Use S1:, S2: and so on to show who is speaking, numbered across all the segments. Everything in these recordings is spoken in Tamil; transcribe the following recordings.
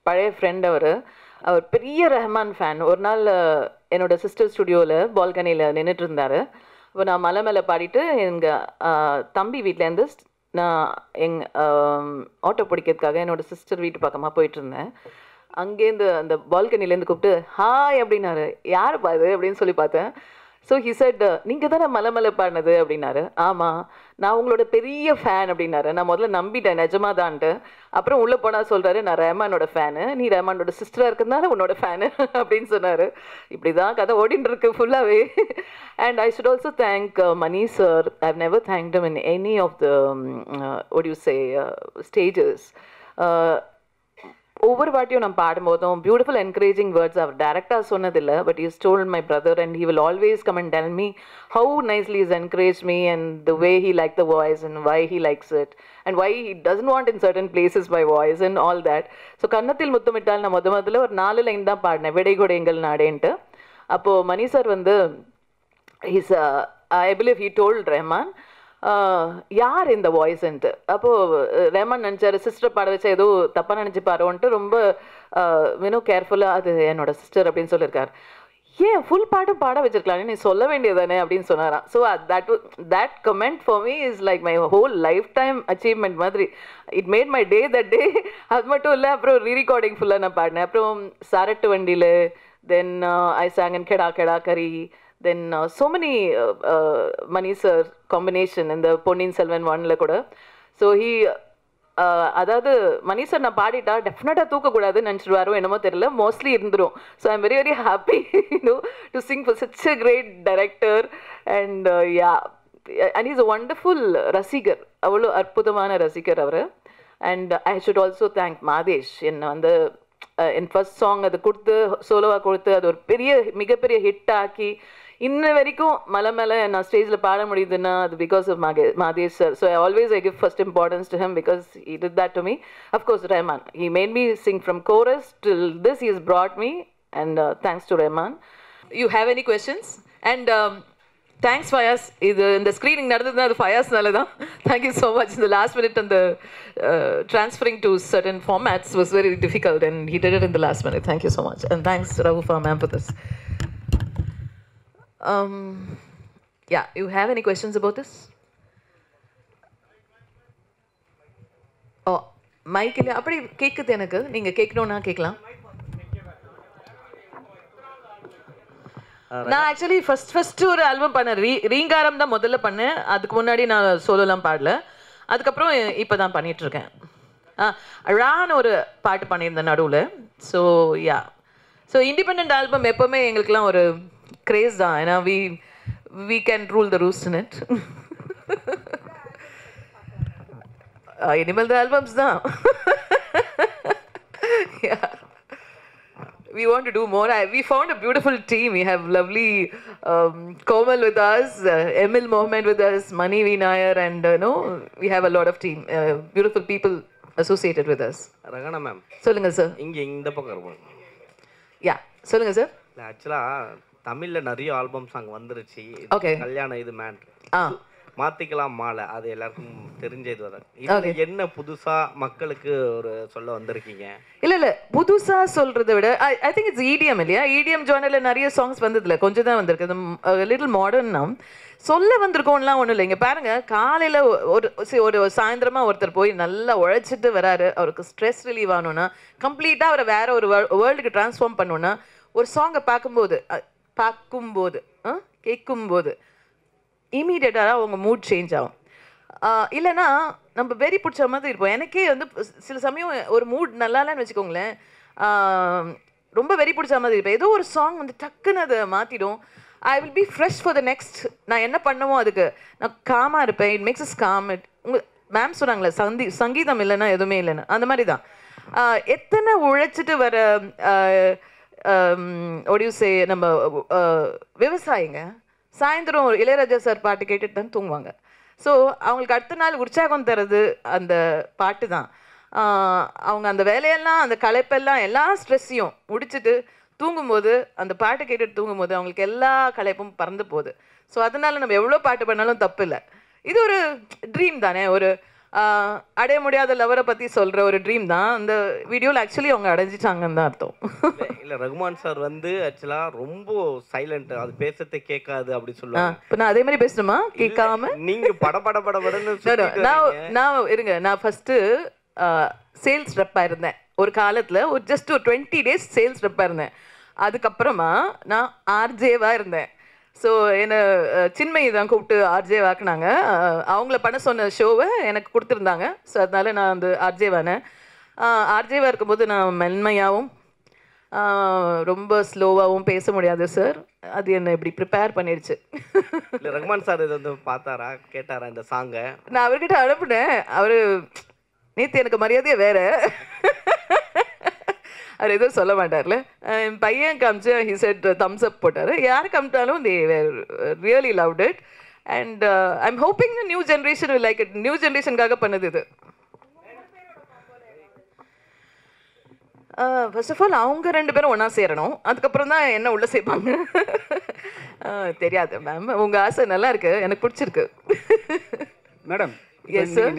S1: பழைய ஃப்ரெண்ட் அவர் பெரிய ரஹ்மான் ஃபேன். ஒரு நாள் என்னோட சிஸ்டர் ஸ்டுடியோவில் பால்கனியில் நின்றுட்டு இருந்தார். இப்போ நான் மலை மேலே பாடிட்டு எங்கள் தம்பி வீட்டிலேருந்து நான் ஆட்டோ பிடிக்கிறதுக்காக என்னோடய சிஸ்டர் வீட்டு பக்கமாக போயிட்டுருந்தேன். அங்கேருந்து அந்த பால்கனிலேருந்து கூப்பிட்டு ஹாய் அப்படின்னாரு. யார் பாது அப்படின்னு சொல்லி பார்த்தேன். ஸோ ஹி செட் நீங்கள் தானே மலை மேலே பாடினது அப்படின்னாரு. ஆமாம், நான் உங்களோட பெரிய ஃபேன் அப்படின்னாரு. நான் முதல்ல நம்பிட்டேன் நிஜமாக தான்ட்டு. அப்புறம் உள்ளே போனால் சொல்கிறாரு, நான் ரஹ்மானோட ஃபேனு, நீ ரஹ்மானோட சிஸ்டராக இருக்கிறதுனால உன்னோட ஃபேனு அப்படின்னு சொன்னார். இப்படி தான் கதை ஓடின்னு இருக்கு ஃபுல்லாகவே. And I should also thank Mani sir. I have never thanked him in any of the what you say stages. ஒவ்வொரு வாட்டியும் நான் பாடும்போதும் பியூட்டிஃபுல் என்கரேஜிங் வேர்ட்ஸ் அவர் டேரக்டாக சொன்னதில்லை, but is told my brother and he will always come and tell me how nicely is encourage me and the way he like the voice and why he likes it and why he doesn't want in certain places my voice and all that. So கன்னத்தில் முத்தமிட்டால் நான் முதல்ல ஒரு 4 லைன் தான் பாடினேன், விடைகொடை எங்கள் நாடேன்ட்டு. அப்போது மணி சார் வந்து his I believe he told Rahman யார் இந்த வாய்ஸ்ன்ட்டு. அப்போது ரஹ்மான் நினச்சார் சிஸ்டர் பாட வச்சா ஏதோ தப்பாக நினச்சி பாருவோன்ட்டு ரொம்ப இன்னும் கேர்ஃபுல்லாக அது என்னோட சிஸ்டர் அப்படின்னு சொல்லியிருக்கார். ஏன் ஃபுல் பாட்டும் பாட வச்சிருக்கலாம், நீ சொல்ல வேண்டியதானே அப்படின்னு சொன்னாராம். So that comment for me is like my whole lifetime achievement மாதிரி. It made my day that day. அது மட்டும் இல்லை, அப்புறம் ரீரெக்கார்டிங் ஃபுல்லாக நான் பாடினேன். அப்புறம் சாரட்டு வண்டியில், தென் ஐ sang in கெடா கெடா கரி, then so many Mani sir combination in the Ponniyin Selvan 1ல கூட. ஸோ ஹி அதாவது மணி சார் நான் பாடிட்டா டெஃபினட்டாக தூக்கக்கூடாதுன்னு நினச்சிடுவாரோ என்னமோ தெரியல, மோஸ்ட்லி இருந்துடும். So I am very very happy to sing for such a great director and yeah and is a wonderful ரசிகர், அவ்வளோ அற்புதமான ரசிகர் அவர். And I should also thank Madhesh. என்னை வந்து என் ஃபர்ஸ்ட் சாங் அது கொடுத்து சோலோவாக கொடுத்து அது ஒரு மிகப்பெரிய ஹிட் ஆக்கி இன்ன வரைக்கும் மலை மேலே நான் ஸ்டேஜில் பாட முடியுதுன்னா அது because of Madhesh sir. So I give first importance to him because he did that to me. Of course Rahman, he made me sing from chorus till this. He has brought me and thanks to Rahman. You have any questions? And thanks Fayaz. இது இந்த ஸ்க்ரீனிங் நடந்ததுன்னா அது ஃபயாஸ்னால தான். Thank you so much. In the last minute and the transferring to certain formats was very difficult and he did it in the last minute. Thank you so much. And thanks Raghufar ma'am for this. Yeah, you have any questions about this? Oh, mic இல்ல அப்படி கேக்குது எனக்கு. நீங்க கேக்கணும்னா கேக்கலாம். நான் ஆக்சுவலி ஃபர்ஸ்ட் ஒரு ஆல்பம் பண்ணேன், ரீங்காரம் தான் முதல்ல பண்ணேன். அதுக்கு முன்னாடி நான் சோலோலாம் பாடல. அதுக்கப்புறம் இப்போ தான் பண்ணிட்டு இருக்கேன். ரான்னு ஒரு பாட்டு பண்ணியிருந்தேன் நடுவில். So yeah, so independent album எப்போவுமே எங்களுக்குலாம் ஒரு கிரேஸ் தான். ஏன்னா we can rule the roost in it. இனிமேல் the albums தான். Yeah, we want to do more. We found a beautiful team. We have lovely Komal with us, Emil Mohammed with us, Mani V Nair, and we have a lot of team, beautiful people associated with us.
S2: Ragana ma'am
S1: சொல்லுங்க சார்.
S2: இங்கே இந்த பக்கம் இருக்கும்.
S1: யா சொல்லுங்க சார்.
S2: இல்லை ஆக்சுவலாக தமிழில் நிறைய ஆல்பம்ஸ் அங்கே வந்துருச்சு.
S1: ஓகே,
S2: கல்யாணம் இது மேன் மாற்றிக்கலாம் மாலை, அது எல்லாருக்கும் தெரிஞ்சது வர. இது என்ன புதுசாக மக்களுக்கு ஒரு சொல்ல வந்திருக்கீங்க? இல்லை புதுசாக சொல்கிறத விட ஐ திங்க் இட்ஸ் இடிஎம் இல்லையா? இடிஎம் ஜானரில் நிறைய சாங்ஸ் வந்ததில்ல, கொஞ்சம் தான் வந்திருக்கு. லிட்டில் மாடர்ன்னா சொல்ல வந்திருக்கோம்லாம் ஒன்றும் இல்லை. இங்கே பாருங்கள், காலையில் ஒரு சாயந்தரமாக ஒருத்தர் போய் நல்லா உழைச்சிட்டு வராரு. அவருக்கு ஸ்ட்ரெஸ் ரிலீவ் ஆகணுன்னா, கம்ப்ளீட்டாக அவரை வேற ஒரு வேர்ல்டுக்கு ட்ரான்ஸ்ஃபார்ம் பண்ணணுன்னா ஒரு சாங்கை பார்க்கும்போது கேட்கும்போது இமீடியட்டாக அவங்க மூட் சேஞ்ச் ஆகும். இல்லைன்னா நம்ம வெறி பிடிச்ச மாதிரி இருப்போம். எனக்கே வந்து சில சமயம் ஒரு மூட் நல்லா இல்லைன்னு வச்சுக்கோங்களேன், ரொம்ப வெறி பிடிச்ச மாதிரி இருப்பேன். ஏதோ ஒரு சாங் வந்து டக்குன்னு அதை மாற்றிடும். I will be fresh for the next. நான் என்ன பண்ணுமோ அதுக்கு நான் காமாக இருப்பேன். It makes is gamma. உங்கள் மேம் சொன்னாங்களே சங்கீதம் இல்லைன்னா எதுவுமே இல்லைன்னு, அந்த மாதிரி தான். எத்தனை உழைச்சிட்டு வர ஒடியூசே நம்ம விவசாயிங்க சாயந்தரம் இளையராஜா சார் பாட்டு கேட்டுட்டு தான் தூங்குவாங்க. ஸோ அவங்களுக்கு அடுத்த நாள் உற்சாகம் தர்றது அந்த பாட்டு தான். அவங்க அந்த வேலையெல்லாம் அந்த களைப்பெல்லாம் எல்லா ஸ்ட்ரெஸ்ஸையும் முடிச்சுட்டு தூங்கும்போது அந்த பாட்டை கேட்டுட்டு தூங்கும்போது அவங்களுக்கு எல்லா களைப்பும் பறந்து போகுது. ஸோ அதனால நம்ம எவ்வளோ பாட்டு பண்ணாலும் தப்பு இல்லை. இது ஒரு ட்ரீம் தானே. ஒரு
S1: அடைய முடியாத லவரை பற்றி சொல்கிற ஒரு ட்ரீம் தான் அந்த வீடியோவில். ஆக்சுவலி அவங்க அடைஞ்சிட்டாங்கன்னு தான் அர்த்தம்.
S2: இல்லை ரகுமான் சார் வந்து ஆக்சுவலாக ரொம்ப சைலண்ட், அது பேசத்தை கேட்காது அப்படி சொல்லுவாங்க.
S1: இப்போ நான் அதே மாதிரி பேசணுமா? கேட்காம
S2: நீங்கள் படன்னு
S1: நான் இருங்க. நான் ஃபஸ்ட்டு சேல்ஸ் ரெப்பாக இருந்தேன் ஒரு காலத்தில். ஒரு ஜஸ்ட் ஒரு 20 days சேல்ஸ் ரெப்பாக இருந்தேன். அதுக்கப்புறமா நான் ஆர்ஜேவாக இருந்தேன். ஸோ என்னை சின்மயி தான் கூப்பிட்டு ஆர்ஜே வாக்குனாங்க. அவங்கள பண்ண சொன்ன ஷோவை எனக்கு கொடுத்துருந்தாங்க. ஸோ அதனால நான் வந்து ஆர்ஜேவானேன். ஆர்ஜேவாக இருக்கும்போது நான் மென்மையாகவும் ரொம்ப ஸ்லோவாகவும் பேச முடியாது சார். அது என்னை இப்படி ப்ரிப்பேர் பண்ணிடுச்சு.
S2: இல்லை ரகுமான் சார் இதை வந்து பார்த்தாரா, கேட்டாரா இந்த சாங்கை?
S1: நான் அவர்கிட்ட அனுப்புனேன். அவர் நேற்று எனக்கு மரியாதையே வேறு. அவர் எதுவும் சொல்ல மாட்டார்ல. என் பையன் காமிச்சு ஹி செட் தம்ஸ் அப் போட்டார். யார் காமிட்டாலும் they were really loved it. And I am hoping the new generation will like it. New ஜென்ரேஷனுக்காக பண்ணது இது. ஃபர்ஸ்ட் ஆஃப் ஆல் அவங்க 2 பேரும் ஒன்றா சேரணும். அதுக்கப்புறம் தான் என்ன உள்ளே சேர்ப்பாங்க தெரியாது மேம். உங்கள் ஆசை நல்லா இருக்கு, எனக்கு பிடிச்சிருக்கு.
S3: மேடம்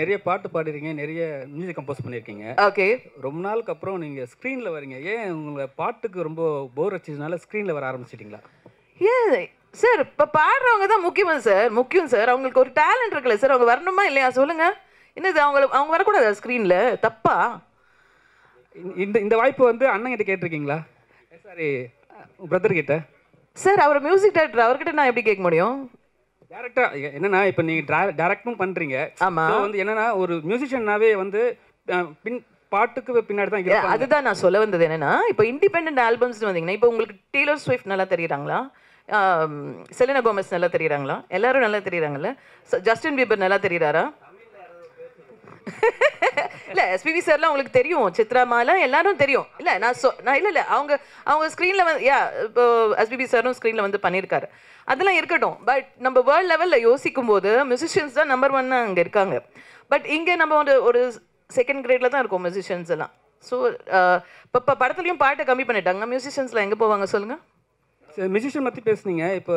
S3: நிறைய பாட்டு பாடுறீங்க, நிறைய மியூசிக் கம்போஸ் பண்ணியிருக்கீங்க.
S1: ஓகே.
S3: ரொம்ப நாளுக்கு அப்புறம் நீங்கள் ஸ்க்ரீனில் வரீங்க. ஏன் உங்களை பாட்டுக்கு ரொம்ப போர் அடிச்சதுனால ஸ்க்ரீனில் வர ஆரம்பிச்சிட்டிங்களா?
S1: ஏன் சார் இப்போ பாடுறவங்க தான் முக்கியம் சார். அவங்களுக்கு ஒரு டேலண்ட் இருக்குல்ல சார், அவங்க வரணுமா இல்லையா சொல்லுங்கள். என்னது அவங்க வரக்கூடாதா ஸ்க்ரீனில்? தப்பா?
S3: இந்த வாய்ப்பு வந்து அண்ணன் கிட்ட கேட்டிருக்கீங்களா? சாரி பிரதர் கிட்ட.
S1: சார் அவர் மியூசிக் டைரக்டர், அவர்கிட்ட நான் எப்படி கேட்க முடியும்?
S3: டேரக்டா என்னன்னா இப்போ நீங்கள் டேரக்டும் பண்ணுறீங்க.
S1: ஆமாம்.
S3: வந்து என்னன்னா ஒரு மியூசிஷியனாவே வந்து பாட்டுக்கு பின்னாடி தான் இருப்பாங்க.
S1: அதுதான் நான் சொல்ல வந்தது. என்னன்னா இப்போ இண்டிபெண்டன்ட் ஆல்பம்ஸ்னு வந்தீங்கன்னா இப்போ உங்களுக்கு டெய்லர் ஸ்விஃப்ட் நல்லா தெரியுறாங்களா, செலினா கோமஸ் நல்லா தெரியுறாங்களா, எல்லாரும் நல்லா தெரியுறாங்கல்ல, ஜஸ்டின் பீபர் நல்லா தெரியுறாரா? இல்லை எஸ்பிபி சார்லாம் உங்களுக்கு தெரியும், சித்ரா மாலா எல்லாரும் தெரியும். இல்லை நான் இல்லை அவங்க ஸ்க்ரீனில் வந்து இப்போ எஸ்பிபி சாரும் ஸ்க்ரீனில் வந்து பண்ணியிருக்காரு. அதெல்லாம் இருக்கட்டும். பட் நம்ம வேர்ல்ட் லெவலில் யோசிக்கும் போது மியூசிஷியன்ஸ் தான் நம்பர் 1 அங்கே இருக்காங்க. பட் இங்கே நம்ம ஒரு செகண்ட் கிரேடில் தான் இருக்கோம் மியூசிஷியன்ஸ் எல்லாம். ஸோ இப்போ படத்துலையும் பாட்டை கம்மி பண்ணிட்டாங்க. மியூசிஷியன்ஸ்லாம் எங்கே போவாங்க சொல்லுங்கள்?
S3: மியூசிஷியன் பற்றி பேசுனீங்க. இப்போ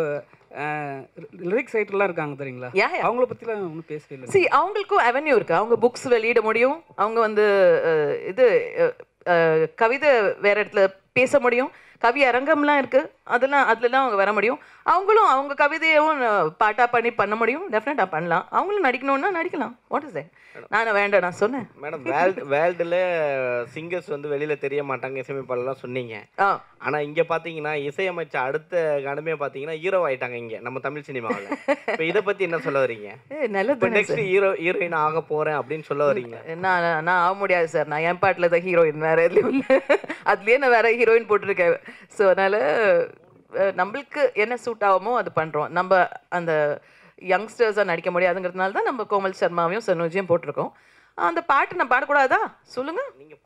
S3: லிரிக்ஸ் ரைட்டர்லாம் இருக்காங்க தெரியுங்களா, அவங்கள பற்றிலாம் ஒன்றும் பேசவே இல்லை.
S1: சரி, அவங்களுக்கும் அவென்யூ இருக்குது. அவங்க புக்ஸ் வெளியிட முடியும், அவங்க வந்து இது கவிதை வேறு இடத்துல பேச முடியும், கவி அரங்கம்லாம் இருக்குது, அதுலலாம் அவங்க வர முடியும். அவங்களும் அவங்க கவிதையும் பாட்டாக பண்ண முடியும். டெஃபினட்டாக பண்ணலாம். அவங்களும் நடிக்கணும்னா நடிக்கலாம். What is that? நான் வேண்டாம் நான் சொன்னேன்.
S2: மேடம் வேர்ல்டில் சிங்கர்ஸ் வந்து வெளியில் தெரிய மாட்டாங்க, இசையமைப்பாளர்லாம் சொன்னீங்க. ஆனால் இங்கே பார்த்தீங்கன்னா இசையமைச்ச அடுத்த கணமே பார்த்தீங்கன்னா ஹீரோ ஆகிட்டாங்க இங்கே நம்ம தமிழ் சினிமாவில். இப்போ இதை பற்றி என்ன சொல்ல வரீங்க?
S1: நல்லது.
S2: நெக்ஸ்ட் ஹீரோயின் ஆக போகிறேன் அப்படின்னு சொல்ல வரீங்க?
S1: நான் ஆக முடியாது சார். நான் என் பாட்டில் தான் ஹீரோயின், வேறு எதுலையும் இல்லை. அதுலேயே நான் வேறு ஹீரோயின் போட்டிருக்கேன். ஸோ அதனால் நம்மளுக்கு என்ன சூட் ஆகுமோ அது பண்ணுறோம். நம்ம அந்த யங்ஸ்டர்ஸாக நடிக்க முடியாதுங்கிறதுனால தான் நம்ம கோமல் சர்மாவையும் சனோஜியும் போட்டிருக்கோம். அந்த பாட்டு நான் பாடக்கூடாதா சொல்லுங்கள்? நீங்கள்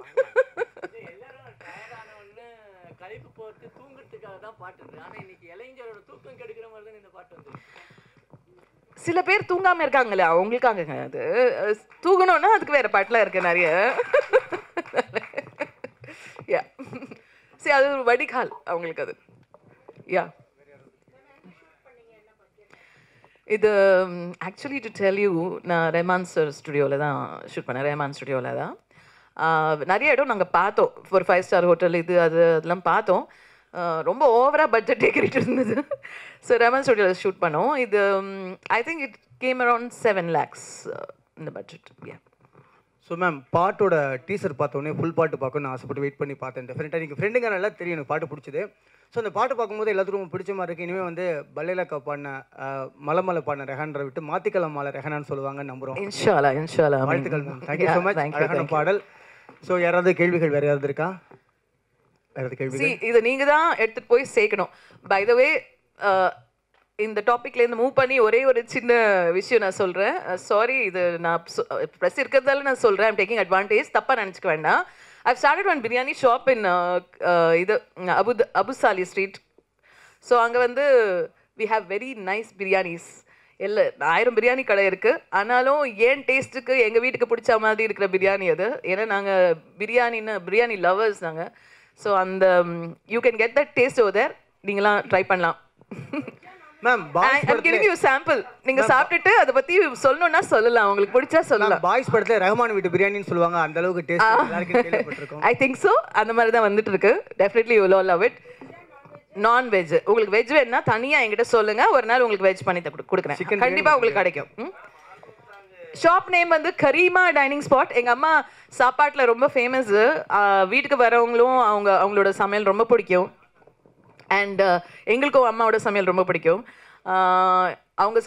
S1: கழிப்பு போட்டு தூங்குறதுக்காக தான் பாட்டு இருக்கு. ஆனால் இன்னைக்கு இளைஞரோட தூக்கம் கெடுக்கிற மாதிரி தான் இந்த பாட்டு வந்து. சில பேர் தூங்காமல் இருக்காங்களே அவங்களுக்காகங்க அது. தூங்கணும்னா அதுக்கு வேறு பாட்டெலாம் இருக்குது நிறைய. யா சரி, அது ஒரு வடிகால் அவங்களுக்கு அது. யா இது ஆக்சுவலி டு டெல் யூ, நான் ரெஹ்மான் சார் ஸ்டுடியோவில் தான் ஷூட் பண்ணேன். ரெஹ்மான் ஸ்டுடியோவில் தான் நிறைய இடம் நாங்கள் பார்த்தோம். ஒரு 5 ஸ்டார் ஹோட்டல் இது அதெல்லாம் பார்த்தோம். ரொம்ப ஓவராக பட்ஜெட் டெக்கரேட் இருந்தது. ஸோ ரெஹ்மான் ஸ்டுடியோவில் ஷூட் பண்ணோம். இது I think it came around 7 lakhs இந்த பட்ஜெட். யா
S4: ஸோ மேம், பாட்டோட டீசர் பார்த்தோன்னே ஃபுல் பாட்டு பார்க்கணும்னு ஆசைப்பட்டு வெயிட் பண்ணி பார்த்தேன். டெஃபினட்டாக நீங்கள் ஃப்ரெண்டுங்க நல்லா தெரியும் எனக்கு பாட்டு பிடிச்சது. ஸோ அந்த பாட்டு பார்க்கும்போது எல்லாத்துக்கும் ரொம்ப பிடிச்ச மாதிரி இருக்குது. இனிமேல் வந்து பல்லேலக்கா பாடின மலை பாடின ரெஹான்ரை விட்டு மாத்திக்கலாம் மாலை ரெஹானான்னு சொல்லுவாங்கன்னு நம்புகிறோம்.
S1: இன்ஷா அல்லாஹ்.
S4: வாழ்த்துக்கள் மேம். Thank you so much. அழகான பாடல். ஸோ யாராவது கேள்விகள் வேறு யாராவது இருக்கா? வேறு கேள்வி?
S1: இதை நீங்கள் தான் எடுத்துகிட்டு போய் சேர்க்கணும். பை த வே இந்த டாப்பிக்லேருந்து மூவ் பண்ணி ஒரே ஒரு சின்ன விஷயம் நான் சொல்கிறேன். சாரி, இது நான் ப்ரெஸ் இருக்கிறதால நான் சொல்கிறேன். ஐம் டேக்கிங் அட்வான்டேஜ், தப்பாக நினச்சிக்க வேண்டாம். I've started one biryani shop in இது அபு சாலி ஸ்ட்ரீட். ஸோ அங்கே வந்து we have very nice biryanis. 1000 biryani கடை இருக்குது. ஆனாலும் ஏன் டேஸ்ட்டுக்கு எங்கள் வீட்டுக்கு பிடிச்ச மாதிரி இருக்கிற பிரியாணி அது. ஏன்னா நாங்கள் பிரியாணி லவர்ஸ் நாங்கள். ஸோ அந்த you can get that taste over there. நீங்களாம் ட்ரை பண்ணலாம்.
S4: Ma'am
S1: I'm giving you sample. நீங்க சாப்பிட்டுட்டு அத பத்தி சொல்லணும்னா சொல்லலாம். உங்களுக்கு பிடிச்சா சொல்லலாம்.
S4: பாய்ஸ் படத்துல ரஹ்மான் வீட்டு பிரியாணின்னு சொல்லுவாங்க. அந்த அளவுக்கு டேஸ்ட் எல்லாருக்கும் கேள்விப்பட்டிருக்கோம்.
S1: I think so. அந்த மாதிரி தான் வந்துட்டு இருக்கு. Definitely you will all love it. Non veg. உங்களுக்கு வெஜ் வேணும்னா தனியா என்கிட்ட சொல்லுங்க. ஒரு நாள் உங்களுக்கு வெஜ் பண்ணி கொடுக்குறேன். கண்டிப்பா உங்களுக்கு கிடைக்கும். ஷாப் நேம் வந்து கரீமா டைனிங் ஸ்பாட். எங்க அம்மா சாப்பாட்டுல ரொம்ப ஃபேமஸ். வீட்டுக்கு வரவங்களும் அவங்களோட சமையல் ரொம்ப பிடிக்கும். அண்ட் எங்களுக்கும் அம்மாவோட சமையல் ரொம்ப பிடிக்கும். அவங்க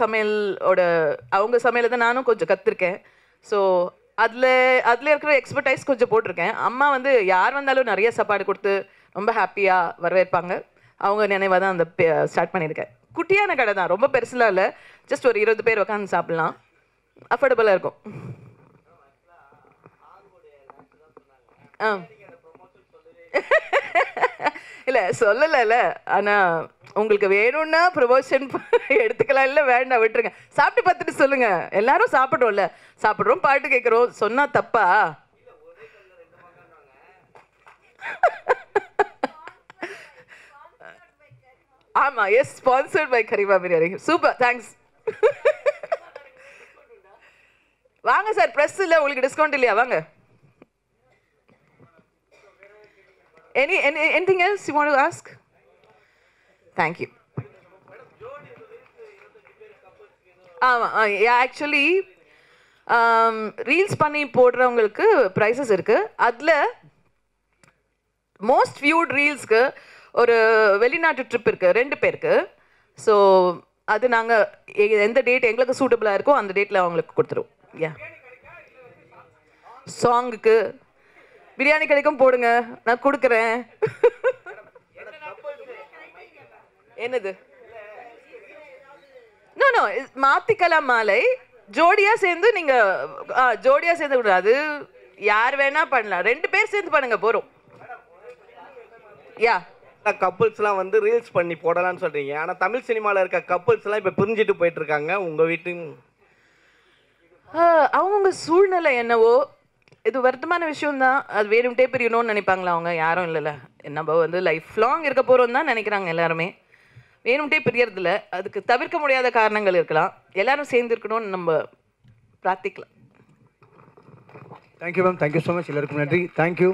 S1: சமையலை தான் நானும் கொஞ்சம் கற்றுருக்கேன். ஸோ அதில் இருக்கிற எக்ஸ்பர்டைஸ் கொஞ்சம் போட்டிருக்கேன். அம்மா வந்து யார் வந்தாலும் நிறைய சாப்பாடு கொடுத்து ரொம்ப ஹாப்பியாக வரவேற்பாங்க. அவங்க நினைவாக தான் அந்த ஸ்டார்ட் பண்ணியிருக்கேன். குட்டியான கடை தான், ரொம்ப பெருசுலாம் இல்லை. ஜஸ்ட் ஒரு 20 பேர் உட்காந்து சாப்பிட்லாம். அஃபோர்டபுளாக இருக்கும். இல்லை சொல்லலைல்ல, ஆனால் உங்களுக்கு வேணும்னா ப்ரொமோஷன் எடுத்துக்கலாம். இல்லை வேண்டாம், விட்டுருங்க. சாப்பிட்டு பார்த்துட்டு சொல்லுங்க. எல்லாரும் சாப்பிட்றோம்ல, சாப்பிட்றோம், பாட்டு கேட்குறோம், சொன்னா தப்பா? ஆமா, yes, sponsored by Karima biryani. Super, thanks. வாங்க சார், ப்ரெஸ் இல்லை, உங்களுக்கு டிஸ்கவுண்ட் இல்லையா? வாங்க. Anything else you want to ask? Thank you. Actually reels பண்ணி போடுறவங்களுக்கு ப்ரைஸஸ் இருக்கு. அதில் மோஸ்ட் வியூட் ரீல்ஸ்க்கு ஒரு வெளிநாட்டு ட்ரிப் இருக்கு 2 பேருக்கு. ஸோ அது நாங்கள் எந்த டேட் எங்களுக்கு சூட்டபிளாக இருக்கோ அந்த டேட்டில் அவங்களுக்கு கொடுத்துருவோம். சாங்குக்கு பிரியாணி கிடைக்கும், போடுங்க, நான் கொடுக்குறேன். என்னது? நோ மாத்திக்கலாம் மாலை. ஜோடியா சேர்ந்து நீங்க ஜோடியா சேர்ந்து கூடாது, யார் வேணா பண்ணலாம். 2 பேர் சேர்ந்து பண்ணுங்க, போறோம். யா,
S2: கப்புள்ஸ்லாம் வந்து ரீல்ஸ் பண்ணி போடலாம்னு சொல்றீங்க. ஆனால் தமிழ் சினிமாவில் இருக்க கப்புள்ஸ்லாம் இப்போ பிரிஞ்சுட்டு போயிட்டு இருக்காங்க. உங்கள் வீட்டு
S1: அவங்கவுங்க சூழ்நிலை என்னவோ, இது வருத்தமான விஷயம்தான். அது வேணும்ட்டே பிரியணும்னு நினைப்பாங்களா? அவங்க யாரும் இல்லைல்ல, நம்ம வந்து லைஃப் லாங் இருக்க போகிறோம் தான் நினைக்கிறாங்க எல்லாருமே. வேணும்ட்டே பிரியறதில்ல. அதுக்கு தவிர்க்க முடியாத காரணங்கள் இருக்கலாம். எல்லாரும் சேர்ந்து இருக்கணும்னு நம்ம பிரார்த்திக்கலாம்.
S4: Thank you ma'am, thank you so much. எல்லாருக்கும் நன்றி. தேங்க்யூ.